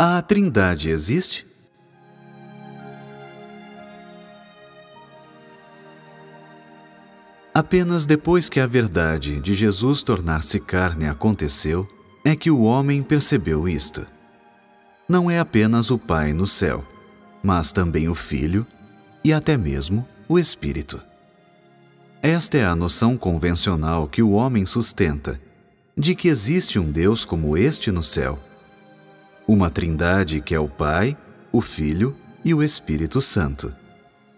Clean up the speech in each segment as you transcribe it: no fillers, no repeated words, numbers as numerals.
A Trindade existe? Apenas depois que a verdade de Jesus tornar-se carne aconteceu, é que o homem percebeu isto. Não é apenas o Pai no céu, mas também o Filho e até mesmo o Espírito. Esta é a noção convencional que o homem sustenta, de que existe um Deus como este no céu. Uma Trindade que é o Pai, o Filho e o Espírito Santo,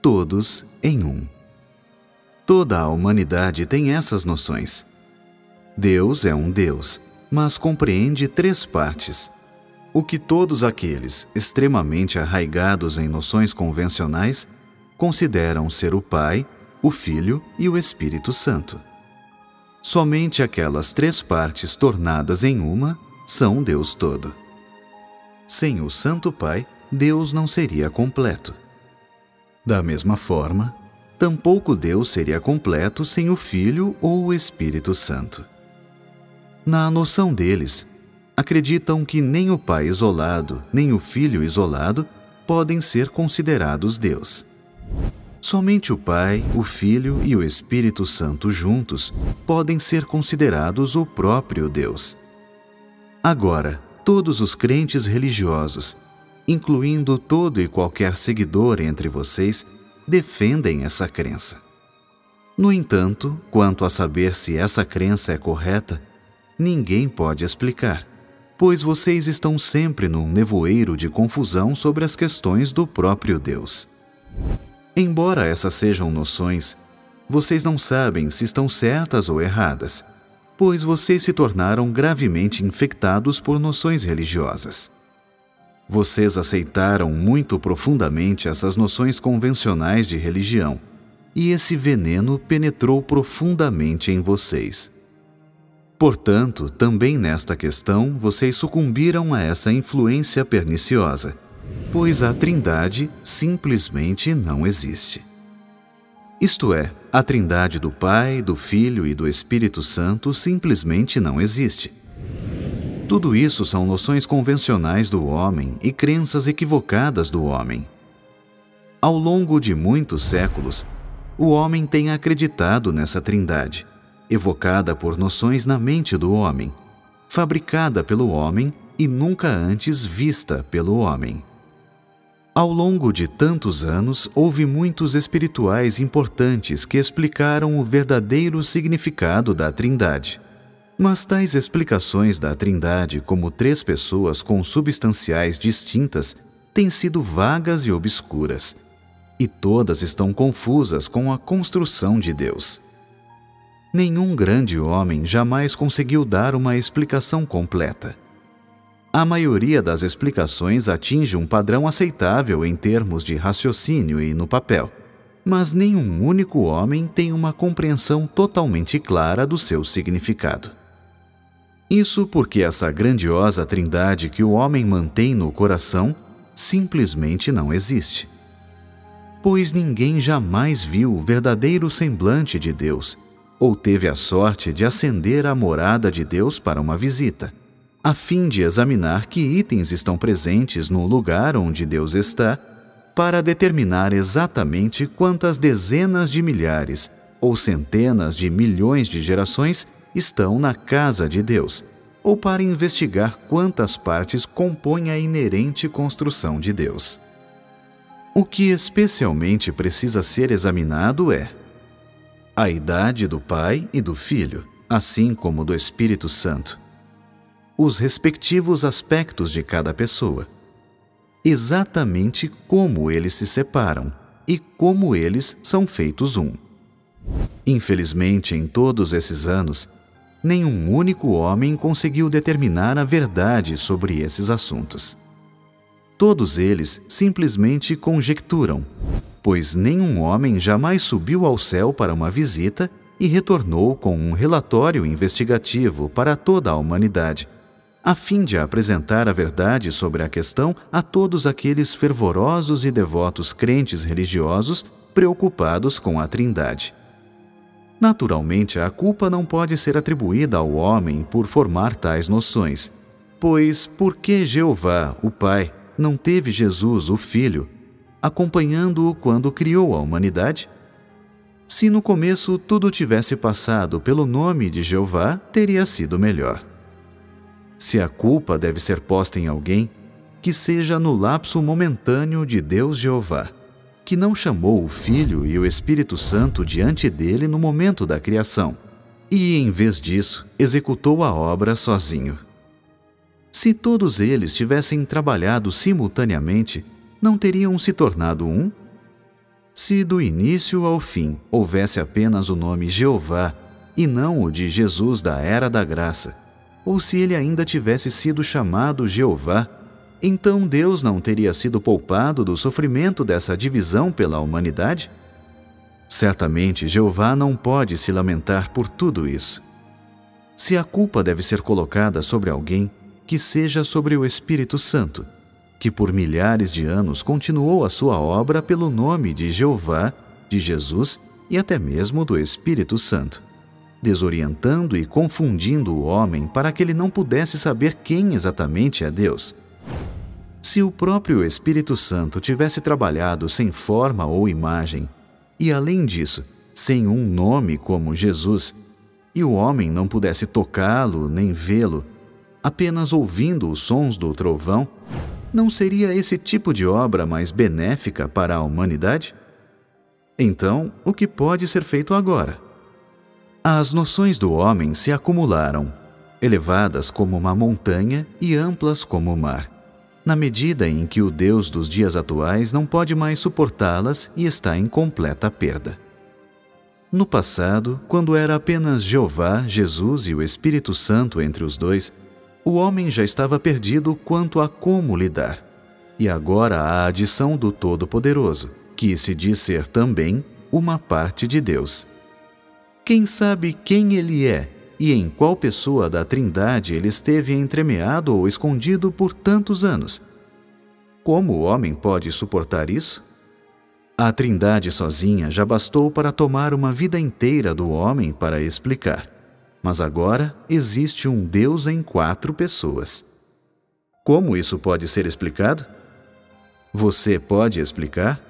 todos em um. Toda a humanidade tem essas noções. Deus é um Deus, mas compreende três partes, o que todos aqueles extremamente arraigados em noções convencionais consideram ser o Pai, o Filho e o Espírito Santo. Somente aquelas três partes tornadas em uma são Deus todo. Sem o Santo Pai, Deus não seria completo. Da mesma forma, tampouco Deus seria completo sem o Filho ou o Espírito Santo. Na noção deles, acreditam que nem o Pai isolado, nem o Filho isolado podem ser considerados Deus. Somente o Pai, o Filho e o Espírito Santo juntos podem ser considerados o próprio Deus. Agora, todos os crentes religiosos, incluindo todo e qualquer seguidor entre vocês, defendem essa crença. No entanto, quanto a saber se essa crença é correta, ninguém pode explicar, pois vocês estão sempre num nevoeiro de confusão sobre as questões do próprio Deus. Embora essas sejam noções, vocês não sabem se estão certas ou erradas, pois vocês se tornaram gravemente infectados por noções religiosas. Vocês aceitaram muito profundamente essas noções convencionais de religião, e esse veneno penetrou profundamente em vocês. Portanto, também nesta questão, vocês sucumbiram a essa influência perniciosa, pois a Trindade simplesmente não existe. Isto é, a Trindade do Pai, do Filho e do Espírito Santo simplesmente não existe. Tudo isso são noções convencionais do homem e crenças equivocadas do homem. Ao longo de muitos séculos, o homem tem acreditado nessa Trindade, evocada por noções na mente do homem, fabricada pelo homem e nunca antes vista pelo homem. Ao longo de tantos anos, houve muitos espirituais importantes que explicaram o verdadeiro significado da Trindade. Mas tais explicações da Trindade como três pessoas consubstanciais distintas têm sido vagas e obscuras, e todas estão confusas com a construção de Deus. Nenhum grande homem jamais conseguiu dar uma explicação completa. A maioria das explicações atinge um padrão aceitável em termos de raciocínio e no papel, mas nenhum único homem tem uma compreensão totalmente clara do seu significado. Isso porque essa grandiosa Trindade que o homem mantém no coração simplesmente não existe. Pois ninguém jamais viu o verdadeiro semblante de Deus, ou teve a sorte de ascender à morada de Deus para uma visita, a fim de examinar que itens estão presentes no lugar onde Deus está, para determinar exatamente quantas dezenas de milhares ou centenas de milhões de gerações estão na casa de Deus, ou para investigar quantas partes compõem a inerente construção de Deus. O que especialmente precisa ser examinado é a idade do Pai e do Filho, assim como do Espírito Santo, os respectivos aspectos de cada pessoa, exatamente como eles se separam e como eles são feitos um. Infelizmente, em todos esses anos, nenhum único homem conseguiu determinar a verdade sobre esses assuntos. Todos eles simplesmente conjecturam, pois nenhum homem jamais subiu ao céu para uma visita e retornou com um relatório investigativo para toda a humanidade, a fim de apresentar a verdade sobre a questão a todos aqueles fervorosos e devotos crentes religiosos preocupados com a Trindade. Naturalmente, a culpa não pode ser atribuída ao homem por formar tais noções, Pois por que Jeová, o Pai, não teve Jesus, o Filho, acompanhando-o quando criou a humanidade? Se no começo tudo tivesse passado pelo nome de Jeová, teria sido melhor. Se a culpa deve ser posta em alguém, que seja no lapso momentâneo de Deus Jeová, que não chamou o Filho e o Espírito Santo diante dele no momento da criação, e, em vez disso, executou a obra sozinho. Se todos eles tivessem trabalhado simultaneamente, não teriam se tornado um? Se do início ao fim houvesse apenas o nome Jeová e não o de Jesus da Era da Graça, ou se ele ainda tivesse sido chamado Jeová, então Deus não teria sido poupado do sofrimento dessa divisão pela humanidade? Certamente Jeová não pode se lamentar por tudo isso. Se a culpa deve ser colocada sobre alguém, que seja sobre o Espírito Santo, que por milhares de anos continuou a sua obra pelo nome de Jeová, de Jesus e até mesmo do Espírito Santo, desorientando e confundindo o homem para que ele não pudesse saber quem exatamente é Deus. Se o próprio Espírito Santo tivesse trabalhado sem forma ou imagem, e além disso, sem um nome como Jesus, e o homem não pudesse tocá-lo nem vê-lo, apenas ouvindo os sons do trovão, não seria esse tipo de obra mais benéfica para a humanidade? Então, o que pode ser feito agora? As noções do homem se acumularam, elevadas como uma montanha e amplas como o mar, na medida em que o Deus dos dias atuais não pode mais suportá-las e está em completa perda. No passado, quando era apenas Jeová, Jesus e o Espírito Santo entre os dois, o homem já estava perdido quanto a como lidar. E agora há a adição do Todo-Poderoso, que se diz ser também uma parte de Deus. Quem sabe quem ele é e em qual pessoa da Trindade ele esteve entremeado ou escondido por tantos anos? Como o homem pode suportar isso? A Trindade sozinha já bastou para tomar uma vida inteira do homem para explicar. Mas agora existe um Deus em 4 pessoas. Como isso pode ser explicado? Você pode explicar?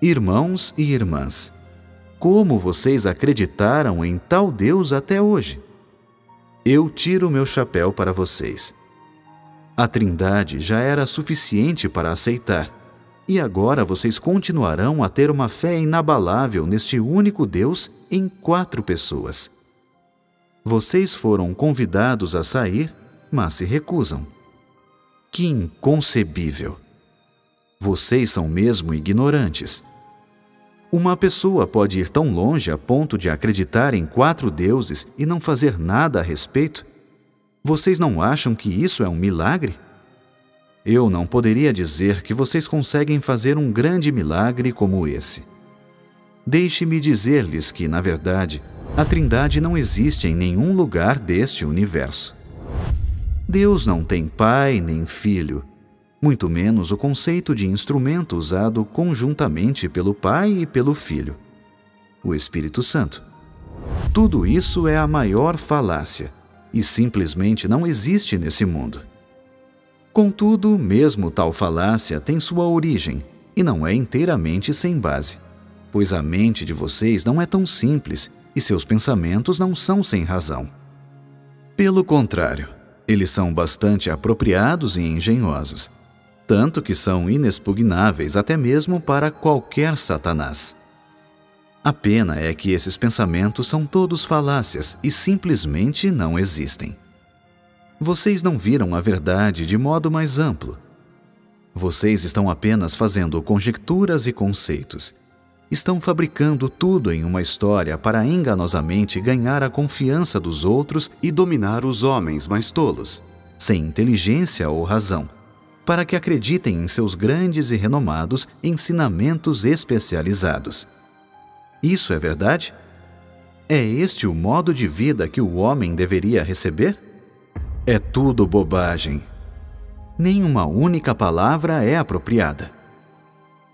Irmãos e irmãs, como vocês acreditaram em tal Deus até hoje? Eu tiro meu chapéu para vocês. A Trindade já era suficiente para aceitar, e agora vocês continuarão a ter uma fé inabalável neste único Deus em 4 pessoas. Vocês foram convidados a sair, mas se recusam. Que inconcebível! Vocês são mesmo ignorantes. Uma pessoa pode ir tão longe a ponto de acreditar em 4 deuses e não fazer nada a respeito? Vocês não acham que isso é um milagre? Eu não poderia dizer que vocês conseguem fazer um grande milagre como esse. Deixe-me dizer-lhes que, na verdade, a Trindade não existe em nenhum lugar deste universo. Deus não tem pai nem filho, muito menos o conceito de instrumento usado conjuntamente pelo Pai e pelo Filho, o Espírito Santo. Tudo isso é a maior falácia e simplesmente não existe nesse mundo. Contudo, mesmo tal falácia tem sua origem e não é inteiramente sem base, pois a mente de vocês não é tão simples e seus pensamentos não são sem razão. Pelo contrário, eles são bastante apropriados e engenhosos, tanto que são inexpugnáveis até mesmo para qualquer Satanás. A pena é que esses pensamentos são todos falácias e simplesmente não existem. Vocês não viram a verdade de modo mais amplo. Vocês estão apenas fazendo conjecturas e conceitos. Estão fabricando tudo em uma história para enganosamente ganhar a confiança dos outros e dominar os homens mais tolos, sem inteligência ou razão, para que acreditem em seus grandes e renomados ensinamentos especializados. Isso é verdade? É este o modo de vida que o homem deveria receber? É tudo bobagem. Nem uma única palavra é apropriada.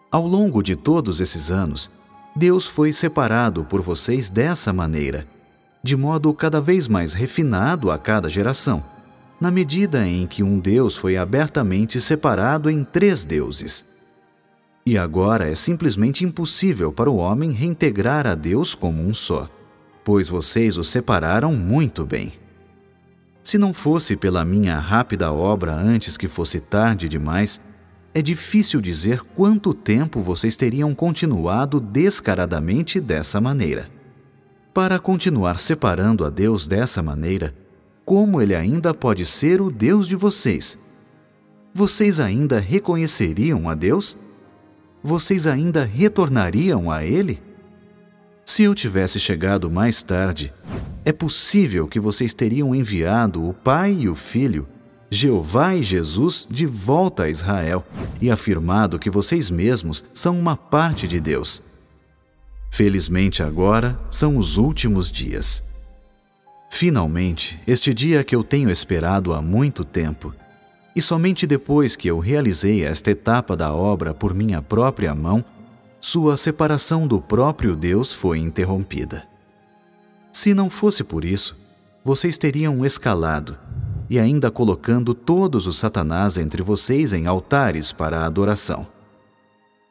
Ao longo de todos esses anos, Deus foi separado por vocês dessa maneira, de modo cada vez mais refinado a cada geração, na medida em que um Deus foi abertamente separado em 3 deuses. E agora é simplesmente impossível para o homem reintegrar a Deus como um só, pois vocês o separaram muito bem. Se não fosse pela minha rápida obra antes que fosse tarde demais, é difícil dizer quanto tempo vocês teriam continuado descaradamente dessa maneira. Para continuar separando a Deus dessa maneira, como Ele ainda pode ser o Deus de vocês? Vocês ainda reconheceriam a Deus? Vocês ainda retornariam a Ele? Se eu tivesse chegado mais tarde, é possível que vocês teriam enviado o Pai e o Filho, Jeová e Jesus, de volta a Israel e afirmado que vocês mesmos são uma parte de Deus. Felizmente agora são os últimos dias. Finalmente, este dia que eu tenho esperado há muito tempo, e somente depois que eu realizei esta etapa da obra por minha própria mão, sua separação do próprio Deus foi interrompida. Se não fosse por isso, vocês teriam escalado, e ainda colocando todos os Satanás entre vocês em altares para a adoração.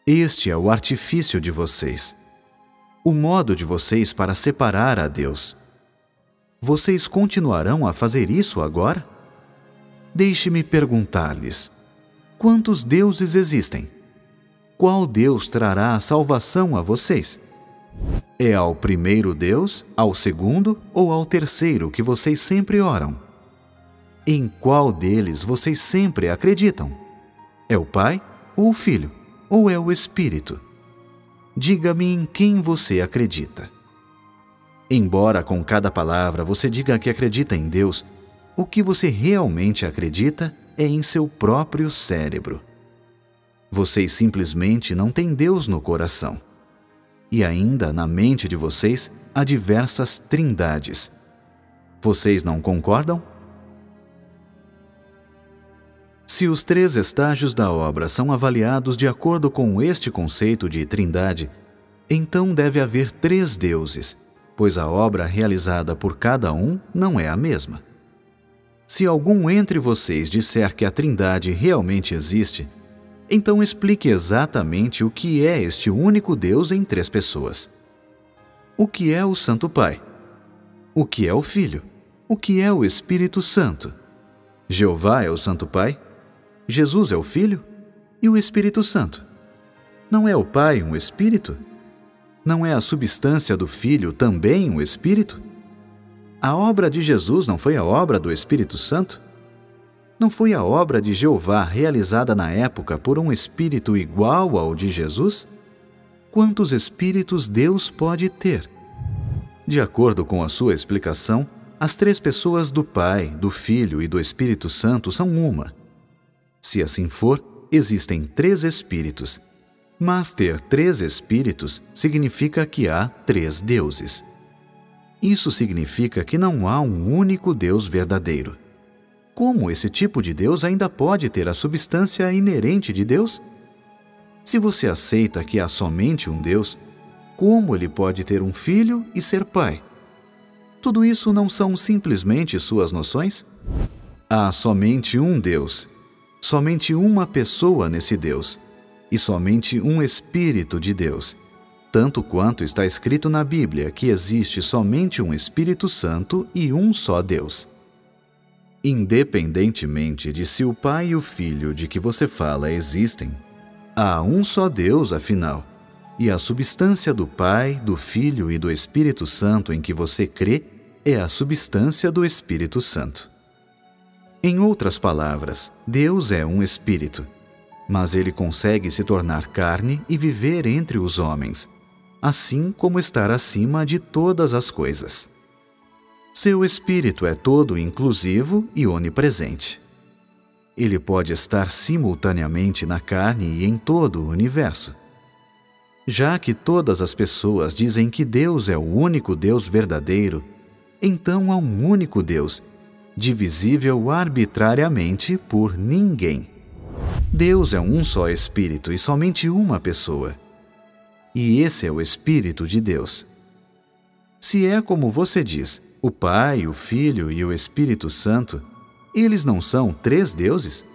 Este é o artifício de vocês, o modo de vocês para separar a Deus. Vocês continuarão a fazer isso agora? Deixe-me perguntar-lhes: quantos deuses existem? Qual Deus trará a salvação a vocês? É ao primeiro Deus, ao segundo ou ao terceiro que vocês sempre oram? Em qual deles vocês sempre acreditam? É o Pai, ou o Filho, ou é o Espírito? Diga-me em quem você acredita. Embora com cada palavra você diga que acredita em Deus, o que você realmente acredita é em seu próprio cérebro. Vocês simplesmente não têm Deus no coração. E ainda na mente de vocês há diversas trindades. Vocês não concordam? Se os 3 estágios da obra são avaliados de acordo com este conceito de trindade, então deve haver 3 deuses, pois a obra realizada por cada um não é a mesma. Se algum entre vocês disser que a trindade realmente existe, então explique exatamente o que é este único Deus em 3 pessoas. O que é o Santo Pai? O que é o Filho? O que é o Espírito Santo? Jeová é o Santo Pai? Jesus é o Filho? E o Espírito Santo? Não é o Pai um Espírito? Não é a substância do Filho também um Espírito? A obra de Jesus não foi a obra do Espírito Santo? Não foi a obra de Jeová realizada na época por um Espírito igual ao de Jesus? Quantos Espíritos Deus pode ter? De acordo com a sua explicação, as 3 pessoas do Pai, do Filho e do Espírito Santo são uma. Se assim for, existem 3 Espíritos. Mas ter 3 Espíritos significa que há 3 deuses. Isso significa que não há um único Deus verdadeiro. Como esse tipo de Deus ainda pode ter a substância inerente de Deus? Se você aceita que há somente um Deus, como ele pode ter um filho e ser pai? Tudo isso não são simplesmente suas noções? Há somente um Deus, somente uma pessoa nesse Deus, e somente um Espírito de Deus, tanto quanto está escrito na Bíblia que existe somente um Espírito Santo e um só Deus. Independentemente de se o Pai e o Filho de que você fala existem, há um só Deus, afinal, e a substância do Pai, do Filho e do Espírito Santo em que você crê é a substância do Espírito Santo. Em outras palavras, Deus é um Espírito, mas ele consegue se tornar carne e viver entre os homens, assim como estar acima de todas as coisas. Seu Espírito é todo inclusivo e onipresente. Ele pode estar simultaneamente na carne e em todo o universo. Já que todas as pessoas dizem que Deus é o único Deus verdadeiro, então há um único Deus, divisível arbitrariamente por ninguém. Deus é um só Espírito e somente uma pessoa. E esse é o Espírito de Deus. Se é como você diz, o Pai, o Filho e o Espírito Santo, Eles não são três deuses?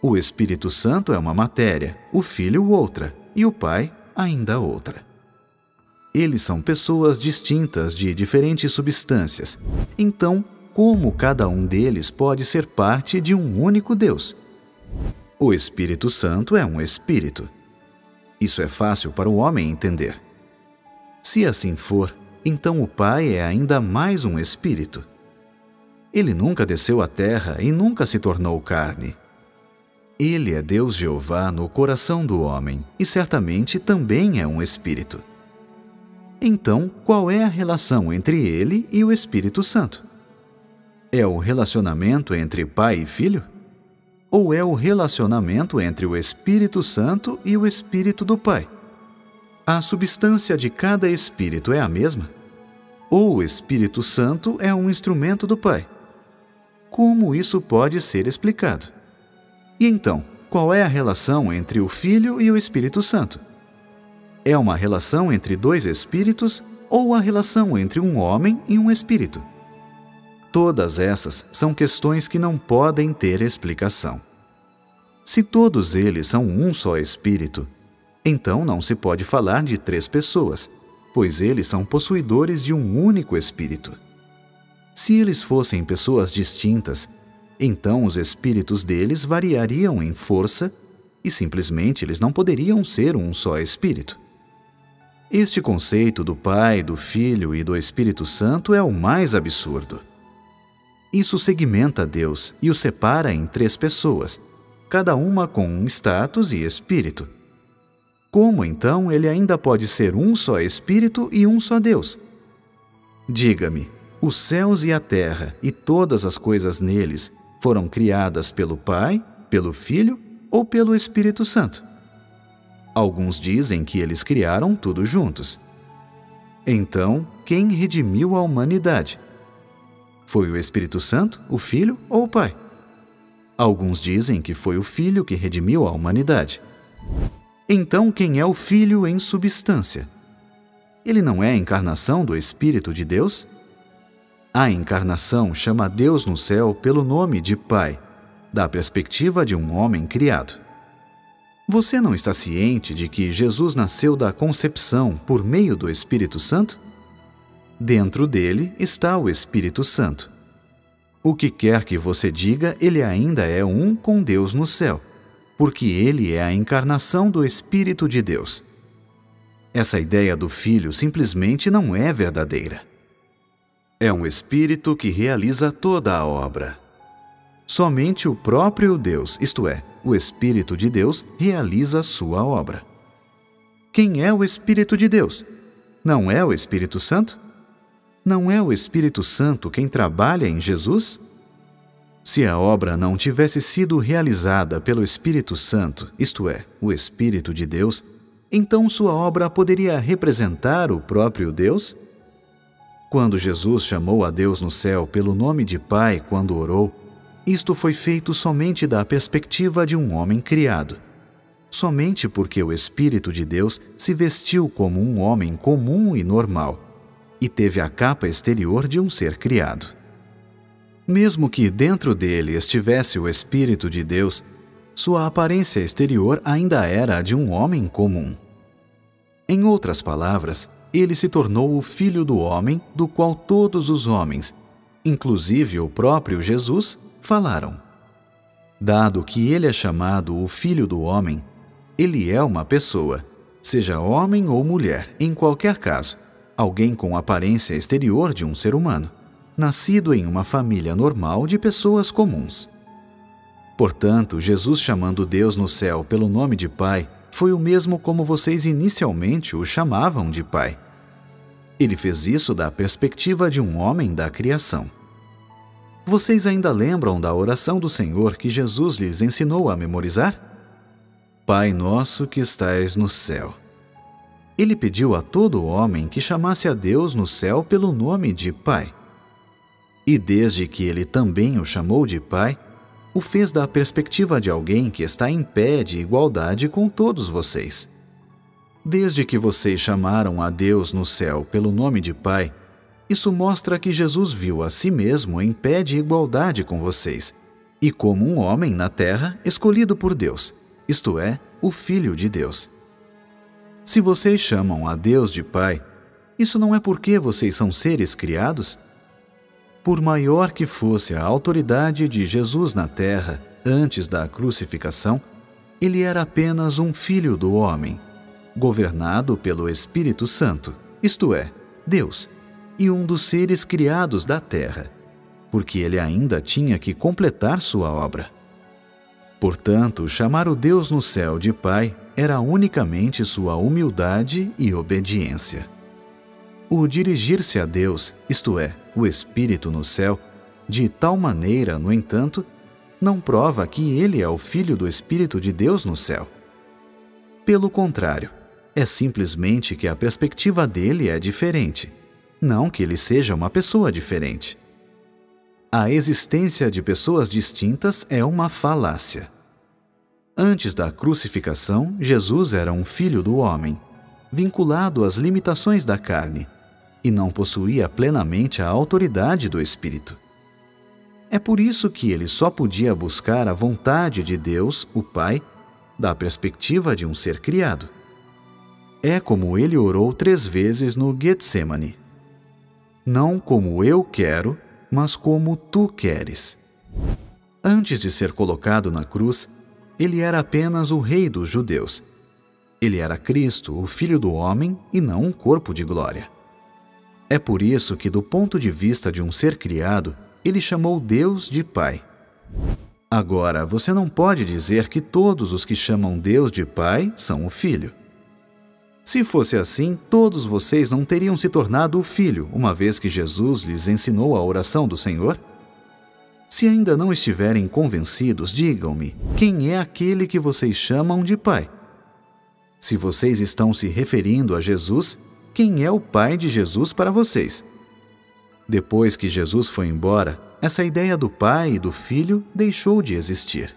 O Espírito Santo é uma matéria, o Filho outra e o Pai ainda outra. Eles são pessoas distintas de diferentes substâncias. Então, como cada um deles pode ser parte de um único Deus? O Espírito Santo é um Espírito. Isso é fácil para o homem entender. Se assim for, então o Pai é ainda mais um Espírito. Ele nunca desceu à terra e nunca se tornou carne. Ele é Deus Jeová no coração do homem e certamente também é um Espírito. Então, qual é a relação entre ele e o Espírito Santo? É o relacionamento entre pai e filho? Ou é o relacionamento entre o Espírito Santo e o Espírito do Pai? A substância de cada Espírito é a mesma? Ou o Espírito Santo é um instrumento do Pai? Como isso pode ser explicado? E então, qual é a relação entre o Filho e o Espírito Santo? É uma relação entre dois espíritos ou a relação entre um homem e um espírito? Todas essas são questões que não podem ter explicação. Se todos eles são um só espírito, então não se pode falar de três pessoas, pois eles são possuidores de um único espírito. Se eles fossem pessoas distintas, então os espíritos deles variariam em força e simplesmente eles não poderiam ser um só espírito. Este conceito do Pai, do Filho e do Espírito Santo é o mais absurdo. Isso segmenta Deus e o separa em três pessoas, cada uma com um status e espírito. Como então ele ainda pode ser um só espírito e um só Deus? Diga-me, os céus e a terra e todas as coisas neles foram criadas pelo Pai, pelo Filho ou pelo Espírito Santo? Alguns dizem que eles criaram tudo juntos. Então, quem redimiu a humanidade? Foi o Espírito Santo, o Filho ou o Pai? Alguns dizem que foi o Filho que redimiu a humanidade. Então, quem é o Filho em substância? Ele não é a encarnação do Espírito de Deus? A encarnação chama Deus no céu pelo nome de Pai, da perspectiva de um homem criado. Você não está ciente de que Jesus nasceu da concepção por meio do Espírito Santo? Dentro dele está o Espírito Santo. O que quer que você diga, ele ainda é um com Deus no céu, porque ele é a encarnação do Espírito de Deus. Essa ideia do Filho simplesmente não é verdadeira. É um Espírito que realiza toda a obra. Somente o próprio Deus, isto é, o Espírito de Deus, realiza sua obra. Quem é o Espírito de Deus? Não é o Espírito Santo? Não é o Espírito Santo quem trabalha em Jesus? Se a obra não tivesse sido realizada pelo Espírito Santo, isto é, o Espírito de Deus, então sua obra poderia representar o próprio Deus? Quando Jesus chamou a Deus no céu pelo nome de Pai quando orou, isto foi feito somente da perspectiva de um homem criado. Somente porque o Espírito de Deus se vestiu como um homem comum e normal, e teve a capa exterior de um ser criado. Mesmo que dentro dele estivesse o Espírito de Deus, sua aparência exterior ainda era a de um homem comum. Em outras palavras, ele se tornou o Filho do homem, do qual todos os homens, inclusive o próprio Jesus, falaram. Dado que ele é chamado o Filho do homem, ele é uma pessoa, seja homem ou mulher, em qualquer caso, alguém com aparência exterior de um ser humano, nascido em uma família normal de pessoas comuns. Portanto, Jesus chamando Deus no céu pelo nome de Pai foi o mesmo como vocês inicialmente o chamavam de Pai. Ele fez isso da perspectiva de um homem da criação. Vocês ainda lembram da oração do Senhor que Jesus lhes ensinou a memorizar? Pai nosso que estais no céu. Ele pediu a todo homem que chamasse a Deus no céu pelo nome de Pai. E desde que ele também o chamou de Pai, o fez da perspectiva de alguém que está em pé de igualdade com todos vocês. Desde que vocês chamaram a Deus no céu pelo nome de Pai, isso mostra que Jesus viu a si mesmo em pé de igualdade com vocês, e como um homem na terra escolhido por Deus, isto é, o Filho de Deus. Se vocês chamam a Deus de Pai, isso não é porque vocês são seres criados? Por maior que fosse a autoridade de Jesus na terra antes da crucificação, ele era apenas um filho do homem, governado pelo Espírito Santo, isto é, Deus, e um dos seres criados da terra, porque ele ainda tinha que completar sua obra. Portanto, chamar o Deus no céu de Pai era unicamente sua humildade e obediência. O dirigir-se a Deus, isto é, o Espírito no céu, de tal maneira, no entanto, não prova que ele é o Filho do Espírito de Deus no céu. Pelo contrário, é simplesmente que a perspectiva dele é diferente, não que ele seja uma pessoa diferente. A existência de pessoas distintas é uma falácia. Antes da crucificação, Jesus era um filho do homem, vinculado às limitações da carne, e não possuía plenamente a autoridade do Espírito. É por isso que ele só podia buscar a vontade de Deus, o Pai, da perspectiva de um ser criado. É como ele orou 3 vezes no Getsemane. Não como eu quero, mas como tu queres. Antes de ser colocado na cruz, ele era apenas o rei dos judeus. Ele era Cristo, o Filho do homem, e não um corpo de glória. É por isso que, do ponto de vista de um ser criado, ele chamou Deus de Pai. Agora, você não pode dizer que todos os que chamam Deus de Pai são o Filho. Se fosse assim, todos vocês não teriam se tornado o Filho, uma vez que Jesus lhes ensinou a oração do Senhor? Se ainda não estiverem convencidos, digam-me, quem é aquele que vocês chamam de Pai? Se vocês estão se referindo a Jesus, quem é o Pai de Jesus para vocês? Depois que Jesus foi embora, essa ideia do Pai e do Filho deixou de existir.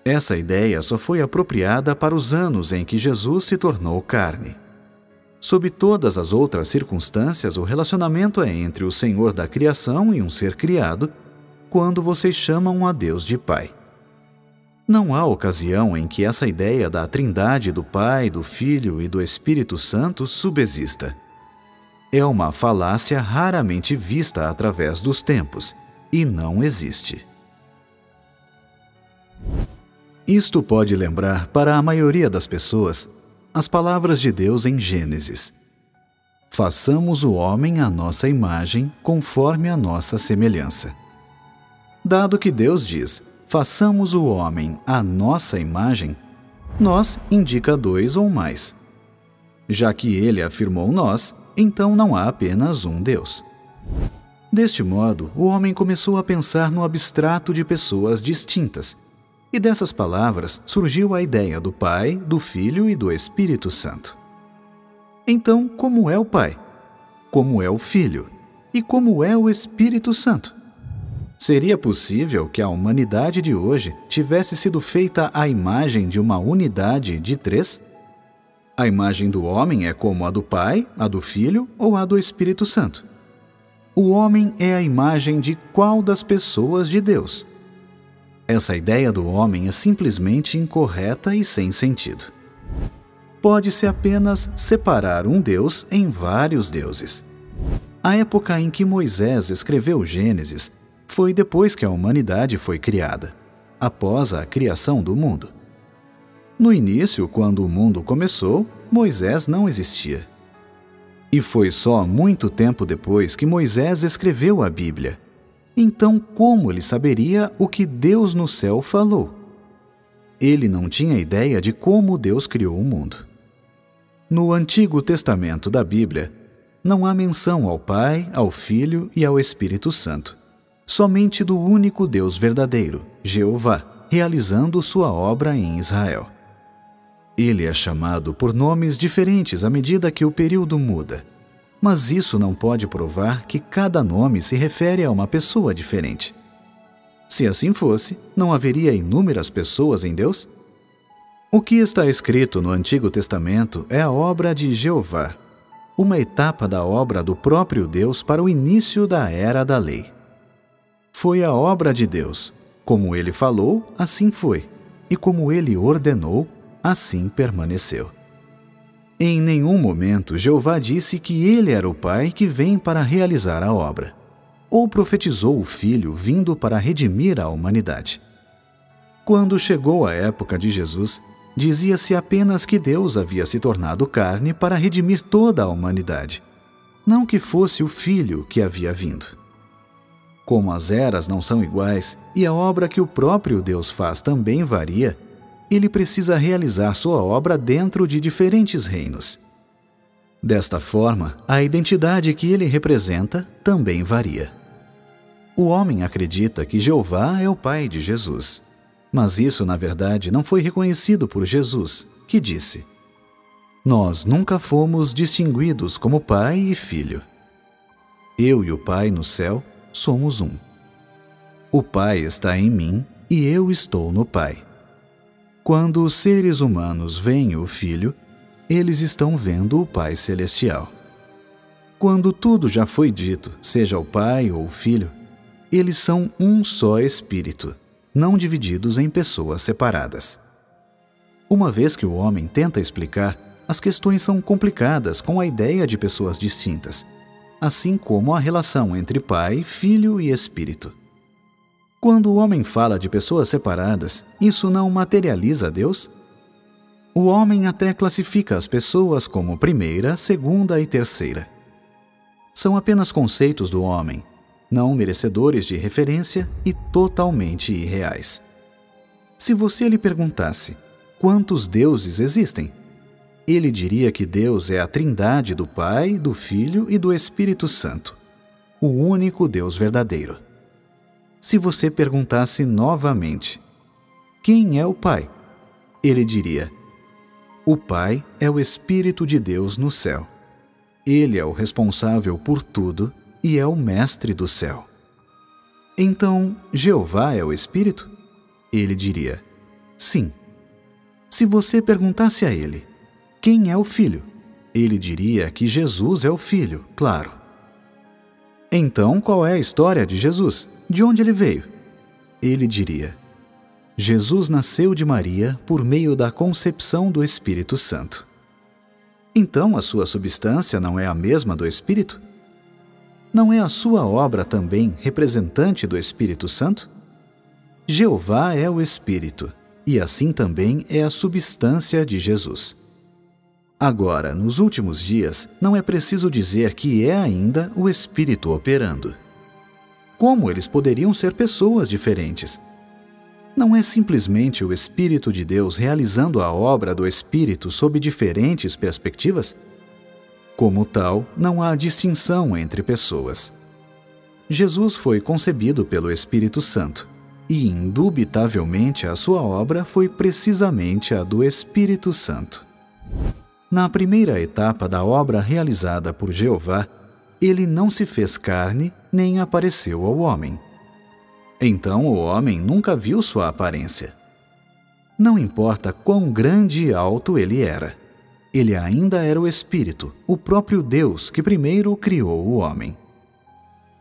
Essa ideia só foi apropriada para os anos em que Jesus se tornou carne. Sob todas as outras circunstâncias, o relacionamento é entre o Senhor da criação e um ser criado, quando vocês chamam a Deus de Pai. Não há ocasião em que essa ideia da Trindade do Pai, do Filho e do Espírito Santo subsista. É uma falácia raramente vista através dos tempos, e não existe. Isto pode lembrar, para a maioria das pessoas, as palavras de Deus em Gênesis. Façamos o homem à nossa imagem, conforme a nossa semelhança. Dado que Deus diz, façamos o homem à nossa imagem, nós indica 2 ou mais. Já que ele afirmou nós, então não há apenas um Deus. Deste modo, o homem começou a pensar no abstrato de pessoas distintas, e dessas palavras surgiu a ideia do Pai, do Filho e do Espírito Santo. Então, como é o Pai? Como é o Filho? E como é o Espírito Santo? Seria possível que a humanidade de hoje tivesse sido feita à imagem de uma unidade de 3? A imagem do homem é como a do Pai, a do Filho ou a do Espírito Santo. O homem é a imagem de qual das pessoas de Deus? Essa ideia do homem é simplesmente incorreta e sem sentido. Pode-se apenas separar um Deus em vários deuses. A época em que Moisés escreveu Gênesis foi depois que a humanidade foi criada, após a criação do mundo. No início, quando o mundo começou, Moisés não existia. E foi só muito tempo depois que Moisés escreveu a Bíblia. Então, como ele saberia o que Deus no céu falou? Ele não tinha ideia de como Deus criou o mundo. No Antigo Testamento da Bíblia, não há menção ao Pai, ao Filho e ao Espírito Santo, somente do único Deus verdadeiro, Jeová, realizando sua obra em Israel. Ele é chamado por nomes diferentes à medida que o período muda, mas isso não pode provar que cada nome se refere a uma pessoa diferente. Se assim fosse, não haveria inúmeras pessoas em Deus? O que está escrito no Antigo Testamento é a obra de Jeová. uma etapa da obra do próprio Deus para o início da era da lei. Foi a obra de Deus. Como ele falou, assim foi, e como ele ordenou, assim permaneceu. Em nenhum momento Jeová disse que ele era o Pai que vem para realizar a obra, ou profetizou o Filho vindo para redimir a humanidade. Quando chegou a época de Jesus, dizia-se apenas que Deus havia se tornado carne para redimir toda a humanidade, não que fosse o Filho que havia vindo. Como as eras não são iguais e a obra que o próprio Deus faz também varia, ele precisa realizar sua obra dentro de diferentes reinos. Desta forma, a identidade que ele representa também varia. O homem acredita que Jeová é o Pai de Jesus, mas isso, na verdade, não foi reconhecido por Jesus, que disse: "Nós nunca fomos distinguidos como Pai e Filho. Eu e o Pai no céu somos um. O Pai está em mim e eu estou no Pai." Quando os seres humanos veem o Filho, eles estão vendo o Pai Celestial. Quando tudo já foi dito, seja o Pai ou o Filho, eles são um só Espírito, não divididos em pessoas separadas. Uma vez que o homem tenta explicar, as questões são complicadas com a ideia de pessoas distintas, assim como a relação entre Pai, Filho e Espírito. Quando o homem fala de pessoas separadas, isso não materializa Deus? O homem até classifica as pessoas como primeira, segunda e terceira. São apenas conceitos do homem, não merecedores de referência e totalmente irreais. Se você lhe perguntasse quantos deuses existem, ele diria que Deus é a trindade do Pai, do Filho e do Espírito Santo, o único Deus verdadeiro. Se você perguntasse novamente, quem é o Pai? Ele diria, o Pai é o Espírito de Deus no céu. Ele é o responsável por tudo e é o Mestre do céu. Então, Jeová é o Espírito? Ele diria, sim. Se você perguntasse a ele, quem é o Filho? Ele diria que Jesus é o Filho, claro. Então, qual é a história de Jesus? De onde ele veio? Ele diria, Jesus nasceu de Maria por meio da concepção do Espírito Santo. Então, a sua substância não é a mesma do Espírito? Não é a sua obra também representante do Espírito Santo? Jeová é o Espírito, e assim também é a substância de Jesus. Agora, nos últimos dias, não é preciso dizer que é ainda o Espírito operando. Como eles poderiam ser pessoas diferentes? Não é simplesmente o Espírito de Deus realizando a obra do Espírito sob diferentes perspectivas? Como tal, não há distinção entre pessoas. Jesus foi concebido pelo Espírito Santo, e indubitavelmente a sua obra foi precisamente a do Espírito Santo. Na primeira etapa da obra realizada por Jeová, ele não se fez carne nem apareceu ao homem. Então o homem nunca viu sua aparência. Não importa quão grande e alto ele era, ele ainda era o Espírito, o próprio Deus que primeiro criou o homem.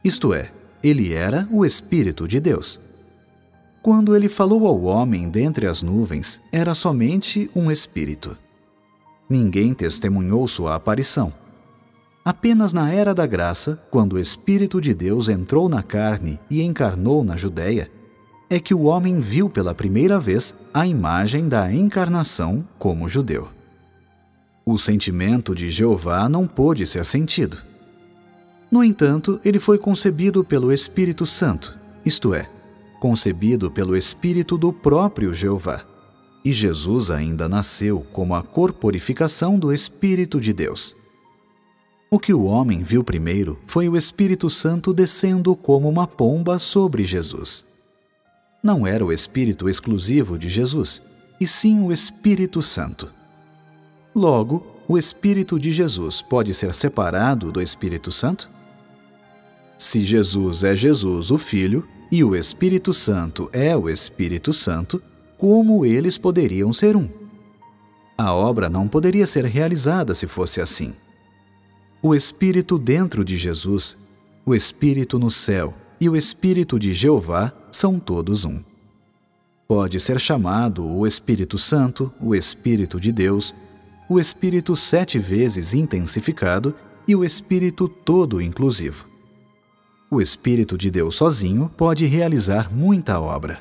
Isto é, ele era o Espírito de Deus. Quando ele falou ao homem dentre as nuvens, era somente um Espírito. Ninguém testemunhou sua aparição. Apenas na Era da Graça, quando o Espírito de Deus entrou na carne e encarnou na Judéia, é que o homem viu pela primeira vez a imagem da encarnação como judeu. O sentimento de Jeová não pôde ser sentido. No entanto, ele foi concebido pelo Espírito Santo, isto é, concebido pelo Espírito do próprio Jeová. E Jesus ainda nasceu como a corporificação do Espírito de Deus. O que o homem viu primeiro foi o Espírito Santo descendo como uma pomba sobre Jesus. Não era o Espírito exclusivo de Jesus, e sim o Espírito Santo. Logo, o Espírito de Jesus pode ser separado do Espírito Santo? Se Jesus é Jesus, o Filho, e o Espírito Santo é o Espírito Santo, como eles poderiam ser um? A obra não poderia ser realizada se fosse assim. O Espírito dentro de Jesus, o Espírito no céu e o Espírito de Jeová são todos um. Pode ser chamado o Espírito Santo, o Espírito de Deus, o Espírito 7 vezes intensificado e o Espírito todo inclusivo. O Espírito de Deus sozinho pode realizar muita obra.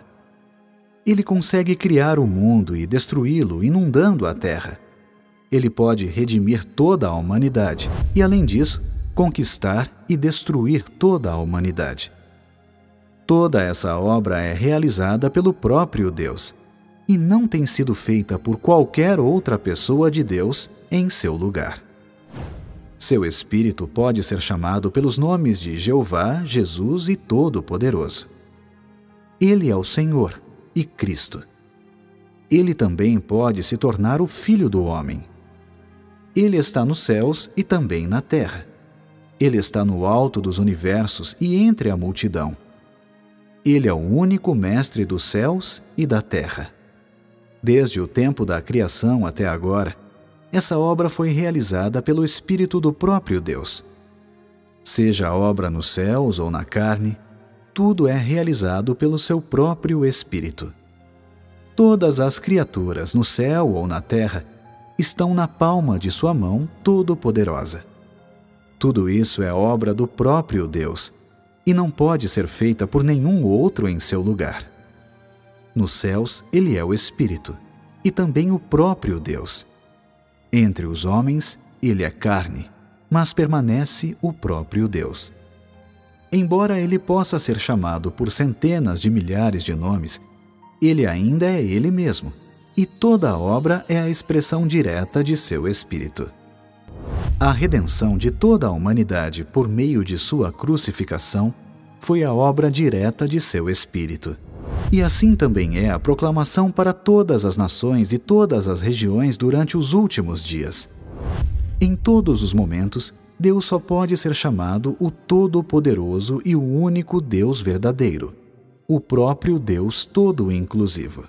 Ele consegue criar o mundo e destruí-lo, inundando a terra. Ele pode redimir toda a humanidade e, além disso, conquistar e destruir toda a humanidade. Toda essa obra é realizada pelo próprio Deus e não tem sido feita por qualquer outra pessoa de Deus em seu lugar. Seu Espírito pode ser chamado pelos nomes de Jeová, Jesus e Todo-Poderoso. Ele é o Senhor e Cristo. Ele também pode se tornar o Filho do Homem. Ele está nos céus e também na terra. Ele está no alto dos universos e entre a multidão. Ele é o único mestre dos céus e da terra. Desde o tempo da criação até agora, essa obra foi realizada pelo Espírito do próprio Deus. Seja a obra nos céus ou na carne, tudo é realizado pelo seu próprio Espírito. Todas as criaturas, no céu ou na terra, estão na palma de sua mão todo-poderosa. Tudo isso é obra do próprio Deus e não pode ser feita por nenhum outro em seu lugar. Nos céus, ele é o Espírito e também o próprio Deus. Entre os homens, ele é carne, mas permanece o próprio Deus. Embora ele possa ser chamado por centenas de milhares de nomes, ele ainda é ele mesmo, e toda a obra é a expressão direta de seu Espírito. A redenção de toda a humanidade por meio de sua crucificação foi a obra direta de seu Espírito. E assim também é a proclamação para todas as nações e todas as regiões durante os últimos dias. Em todos os momentos, Deus só pode ser chamado o Todo-Poderoso e o único Deus verdadeiro, o próprio Deus todo-inclusivo.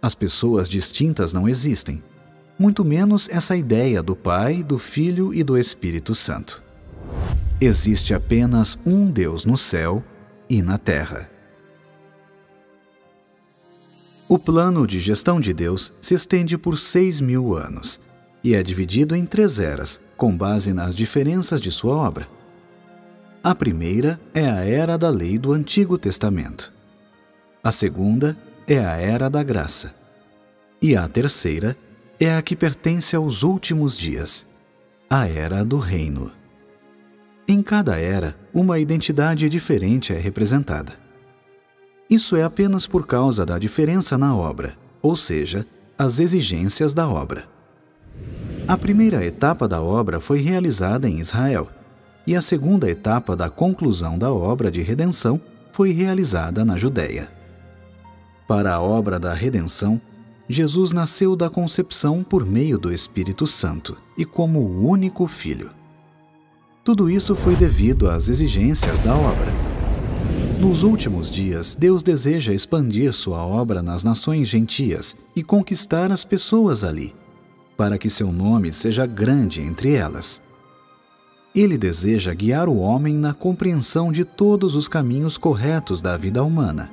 As pessoas distintas não existem, muito menos essa ideia do Pai, do Filho e do Espírito Santo. Existe apenas um Deus no céu e na terra. O plano de gestão de Deus se estende por 6.000 anos e é dividido em 3 eras, com base nas diferenças de sua obra. A primeira é a era da lei do Antigo Testamento. A segunda é a era da graça. E a terceira é a que pertence aos últimos dias, a era do reino. Em cada era, uma identidade diferente é representada. Isso é apenas por causa da diferença na obra, ou seja, as exigências da obra. A primeira etapa da obra foi realizada em Israel, e a segunda etapa da conclusão da obra de redenção foi realizada na Judéia. Para a obra da redenção, Jesus nasceu da concepção por meio do Espírito Santo e como o único Filho. Tudo isso foi devido às exigências da obra. Nos últimos dias, Deus deseja expandir sua obra nas nações gentias e conquistar as pessoas ali, para que seu nome seja grande entre elas. Ele deseja guiar o homem na compreensão de todos os caminhos corretos da vida humana,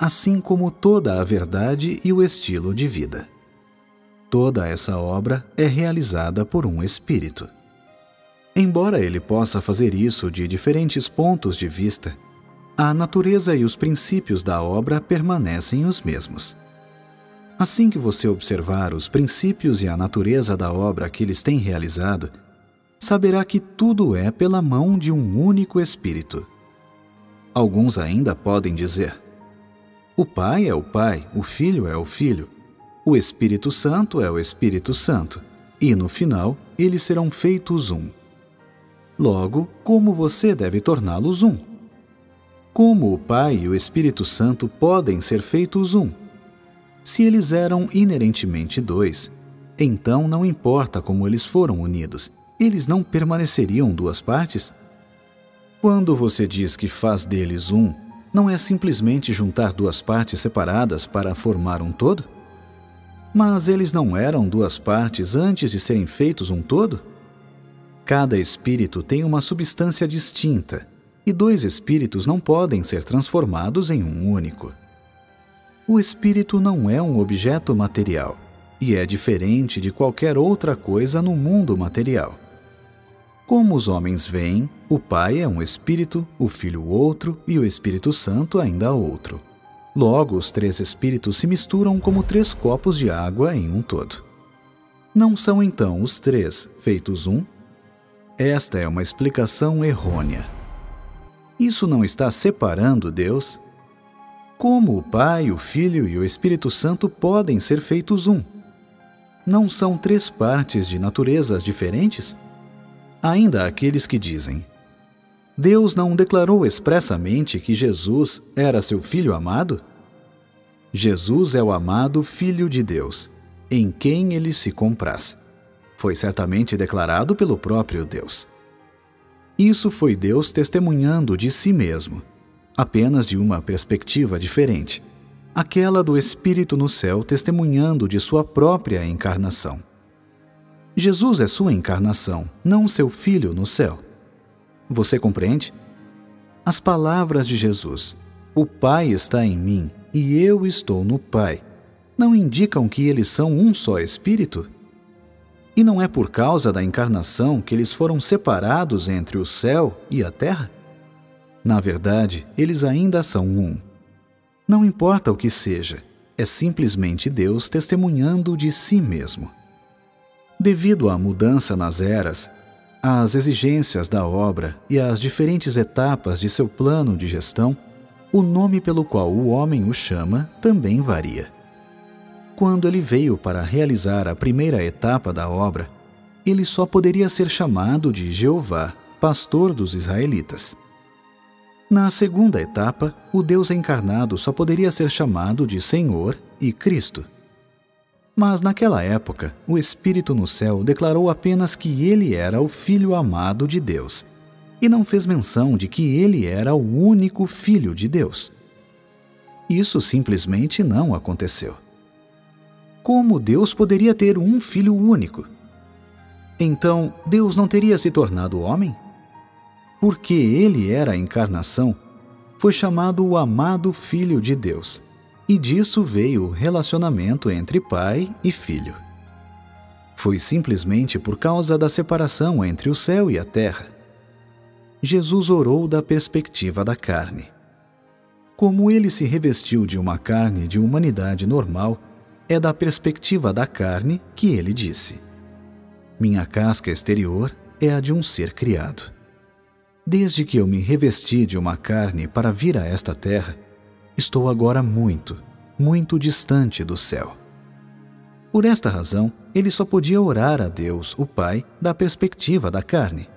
assim como toda a verdade e o estilo de vida. Toda essa obra é realizada por um Espírito. Embora ele possa fazer isso de diferentes pontos de vista, a natureza e os princípios da obra permanecem os mesmos. Assim que você observar os princípios e a natureza da obra que eles têm realizado, saberá que tudo é pela mão de um único Espírito. Alguns ainda podem dizer: o Pai é o Pai, o Filho é o Filho, o Espírito Santo é o Espírito Santo, e no final eles serão feitos um. Logo, como você deve torná-los um? Como o Pai e o Espírito Santo podem ser feitos um? Se eles eram inerentemente dois, então não importa como eles foram unidos, eles não permaneceriam duas partes? Quando você diz que faz deles um, não é simplesmente juntar duas partes separadas para formar um todo? Mas eles não eram duas partes antes de serem feitos um todo? Cada espírito tem uma substância distinta, e dois espíritos não podem ser transformados em um único. O espírito não é um objeto material, e é diferente de qualquer outra coisa no mundo material. Como os homens veem, o Pai é um espírito, o Filho outro e o Espírito Santo ainda outro. Logo, os três espíritos se misturam como 3 copos de água em um todo. Não são então os 3 feitos um? Esta é uma explicação errônea. Isso não está separando Deus? Como o Pai, o Filho e o Espírito Santo podem ser feitos um? Não são 3 partes de naturezas diferentes? Ainda há aqueles que dizem: Deus não declarou expressamente que Jesus era seu Filho amado? Jesus é o amado Filho de Deus, em quem ele se compraz. Foi certamente declarado pelo próprio Deus. Isso foi Deus testemunhando de si mesmo, apenas de uma perspectiva diferente, aquela do Espírito no céu testemunhando de sua própria encarnação. Jesus é sua encarnação, não seu Filho no céu. Você compreende? As palavras de Jesus, "O Pai está em mim e eu estou no Pai", não indicam que eles são um só Espírito? E não é por causa da encarnação que eles foram separados entre o céu e a terra? Na verdade, eles ainda são um. Não importa o que seja, é simplesmente Deus testemunhando de si mesmo. Devido à mudança nas eras, às exigências da obra e às diferentes etapas de seu plano de gestão, o nome pelo qual o homem o chama também varia. Quando ele veio para realizar a primeira etapa da obra, ele só poderia ser chamado de Jeová, pastor dos israelitas. Na segunda etapa, o Deus encarnado só poderia ser chamado de Senhor e Cristo. Mas naquela época, o Espírito no céu declarou apenas que ele era o Filho amado de Deus, e não fez menção de que ele era o único Filho de Deus. Isso simplesmente não aconteceu. Como Deus poderia ter um Filho único? Então, Deus não teria se tornado homem? Porque ele era a encarnação, foi chamado o amado Filho de Deus, e disso veio o relacionamento entre pai e filho. Foi simplesmente por causa da separação entre o céu e a terra. Jesus orou da perspectiva da carne. Como ele se revestiu de uma carne de humanidade normal, é da perspectiva da carne que ele disse: "Minha casca exterior é a de um ser criado. Desde que eu me revesti de uma carne para vir a esta terra, estou agora muito, muito distante do céu." Por esta razão, ele só podia orar a Deus, o Pai, da perspectiva da carne.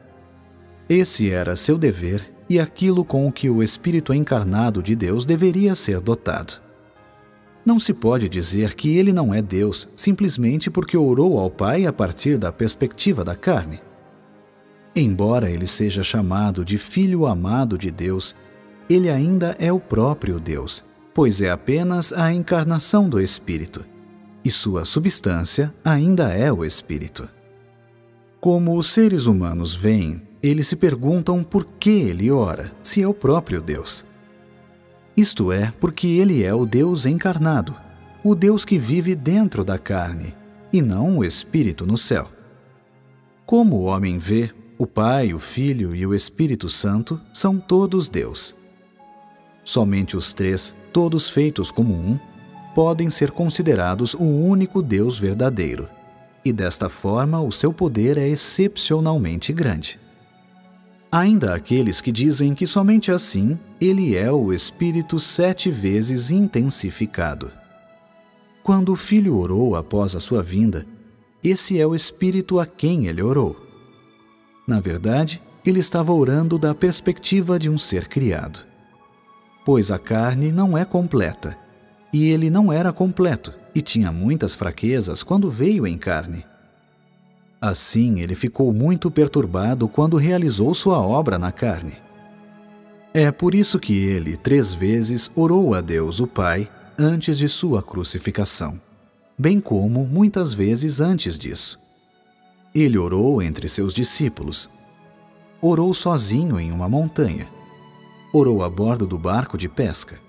Esse era seu dever e aquilo com o que o Espírito encarnado de Deus deveria ser dotado. Não se pode dizer que ele não é Deus simplesmente porque orou ao Pai a partir da perspectiva da carne. Embora ele seja chamado de Filho amado de Deus, ele ainda é o próprio Deus, pois é apenas a encarnação do Espírito, e sua substância ainda é o Espírito. Como os seres humanos veem, eles se perguntam por que ele ora, se é o próprio Deus. Isto é, porque ele é o Deus encarnado, o Deus que vive dentro da carne, e não o Espírito no céu. Como o homem vê, o Pai, o Filho e o Espírito Santo são todos Deus. Somente os 3, todos feitos como um, podem ser considerados o único Deus verdadeiro, e desta forma o seu poder é excepcionalmente grande. Ainda há aqueles que dizem que somente assim ele é o Espírito 7 vezes intensificado. Quando o Filho orou após a sua vinda, esse é o Espírito a quem ele orou. Na verdade, ele estava orando da perspectiva de um ser criado. Pois a carne não é completa, e ele não era completo e tinha muitas fraquezas quando veio em carne. Assim, ele ficou muito perturbado quando realizou sua obra na carne. É por isso que ele 3 vezes orou a Deus, o Pai, antes de sua crucificação, bem como muitas vezes antes disso. Ele orou entre seus discípulos. Orou sozinho em uma montanha. Orou a bordo do barco de pesca.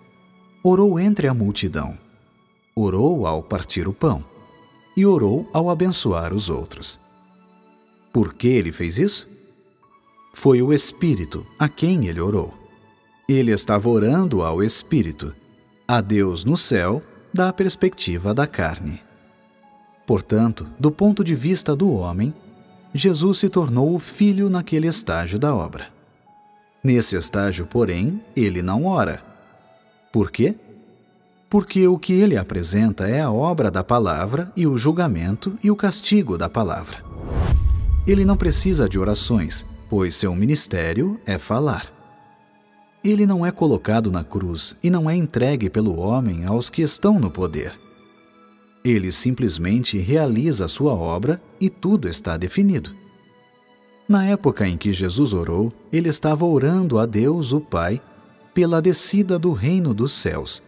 Orou entre a multidão. Orou ao partir o pão. E orou ao abençoar os outros. Por que ele fez isso? Foi o Espírito a quem ele orou. Ele estava orando ao Espírito, a Deus no céu, da perspectiva da carne. Portanto, do ponto de vista do homem, Jesus se tornou o Filho naquele estágio da obra. Nesse estágio, porém, ele não ora. Por quê? Porque o que ele apresenta é a obra da palavra e o julgamento e o castigo da palavra. Ele não precisa de orações, pois seu ministério é falar. Ele não é colocado na cruz e não é entregue pelo homem aos que estão no poder. Ele simplesmente realiza sua obra e tudo está definido. Na época em que Jesus orou, ele estava orando a Deus, o Pai, pela descida do reino dos céus,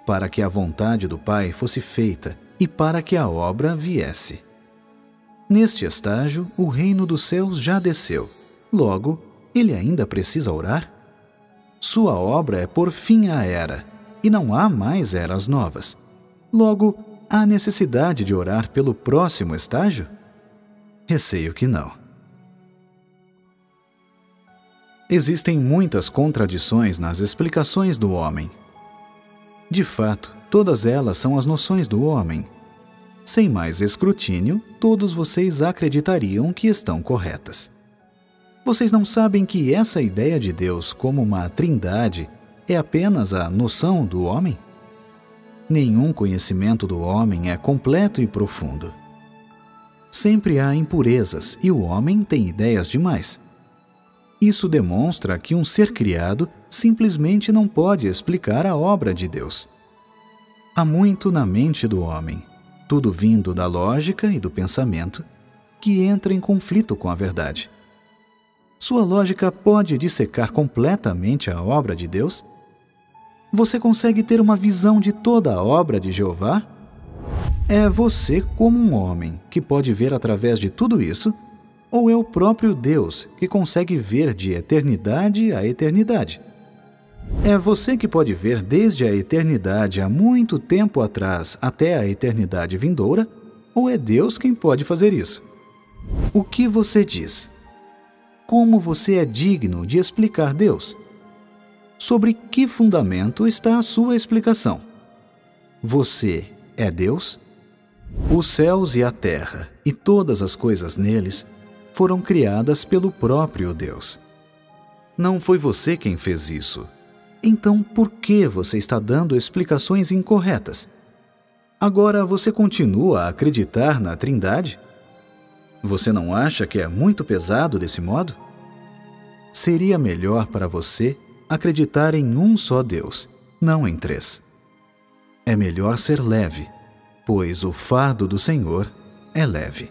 para que a vontade do Pai fosse feita e para que a obra viesse. Neste estágio, o reino dos céus já desceu. Logo, ele ainda precisa orar? Sua obra é pôr fim à era, e não há mais eras novas. Logo, há necessidade de orar pelo próximo estágio? Receio que não. Existem muitas contradições nas explicações do homem. De fato, todas elas são as noções do homem. Sem mais escrutínio, todos vocês acreditariam que estão corretas. Vocês não sabem que essa ideia de Deus como uma trindade é apenas a noção do homem? Nenhum conhecimento do homem é completo e profundo. Sempre há impurezas e o homem tem ideias demais. Isso demonstra que um ser criado simplesmente não pode explicar a obra de Deus. Há muito na mente do homem, tudo vindo da lógica e do pensamento, que entra em conflito com a verdade. Sua lógica pode dissecar completamente a obra de Deus? Você consegue ter uma visão de toda a obra de Jeová? É você, como um homem, que pode ver através de tudo isso? Ou é o próprio Deus que consegue ver de eternidade a eternidade? É você que pode ver desde a eternidade há muito tempo atrás até a eternidade vindoura? Ou é Deus quem pode fazer isso? O que você diz? Como você é digno de explicar Deus? Sobre que fundamento está a sua explicação? Você é Deus? Os céus e a terra e todas as coisas neles foram criadas pelo próprio Deus. Não foi você quem fez isso. Então, por que você está dando explicações incorretas? Agora você continua a acreditar na Trindade? Você não acha que é muito pesado desse modo? Seria melhor para você acreditar em um só Deus, não em três. É melhor ser leve, pois o fardo do Senhor é leve.